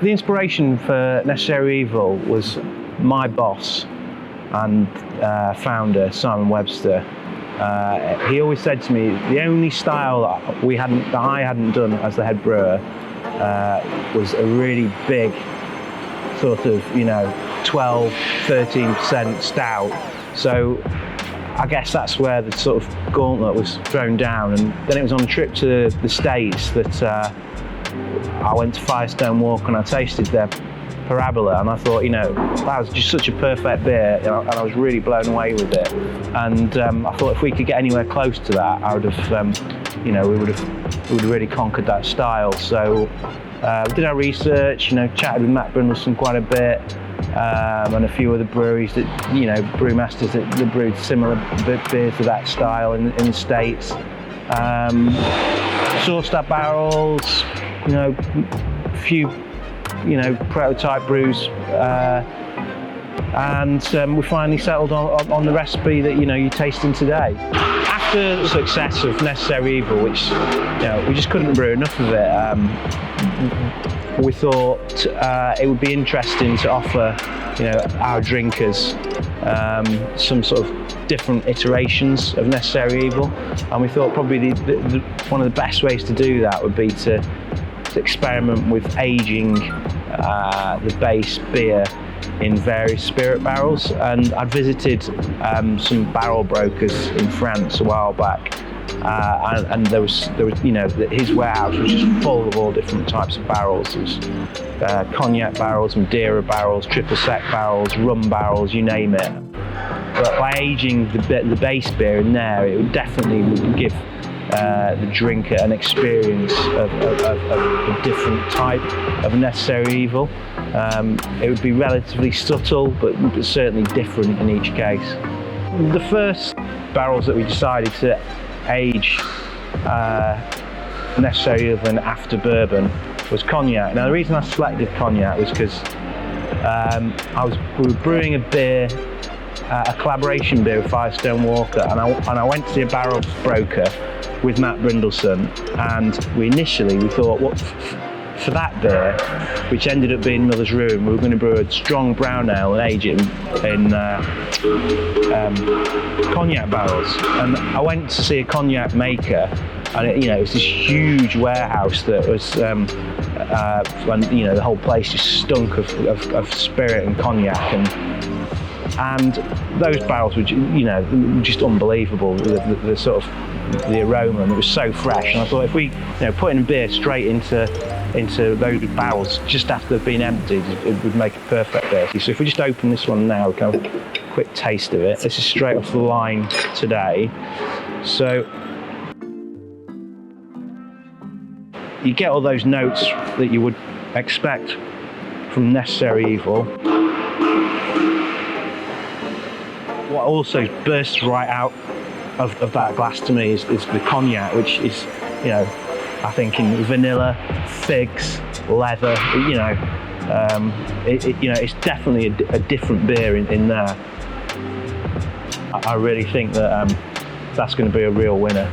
The inspiration for Necessary Evil was my boss and founder, Simon Webster. He always said to me, the only style that I hadn't done as the head brewer was a really big sort of, 12, 13% stout. So I guess that's where the sort of gauntlet was thrown down. And then it was on a trip to the States that I went to Firestone Walk and I tasted their Parabola, and I thought, that was just such a perfect beer, and I was really blown away with it. And I thought if we could get anywhere close to that, I would have, we would have really conquered that style. So we did our research, chatted with Matt Brindleson quite a bit, and a few other breweries that, brewmasters that brewed similar beers to that style in the States. Sourced our barrels, a few prototype brews, and we finally settled on the recipe that you're tasting today. After the success of Necessary Evil, which we just couldn't brew enough of it, we thought it would be interesting to offer our drinkers some sort of different iterations of Necessary Evil, and we thought probably one of the best ways to do that would be to experiment with aging the base beer in various spirit barrels. And I'd visited some barrel brokers in France a while back, and there was his warehouse was just full of all different types of barrels. There was cognac barrels, Madeira barrels, triple sec barrels, rum barrels, you name it. But by aging the base beer in there, it would definitely give the drinker an experience of a different type of Necessary Evil. It would be relatively subtle, but certainly different in each case. The first barrels that we decided to age Necessary Evil in after bourbon was cognac. Now the reason I selected cognac was because we were brewing a beer, a collaboration beer with Firestone Walker, and I went to see a barrel broker with Matt Brindleson, and we thought, for that beer, which ended up being Miller's Ruin, we were going to brew a strong brown ale and age it in cognac barrels. And I went to see a cognac maker, and it was this huge warehouse that was, and the whole place just stunk of spirit and cognac, and those barrels were, just unbelievable. The sort of the aroma, and it was so fresh. And I thought if we, putting beer straight into those barrels just after they've been emptied, it would make a perfect beer. So if we just open this one now, we can have a quick taste of it. This is straight off the line today. So you get all those notes that you would expect from Necessary Evil. What also bursts right out of that glass to me is the cognac, which is, I think in vanilla, figs, leather, it's definitely a different beer in there. I really think that that's going to be a real winner.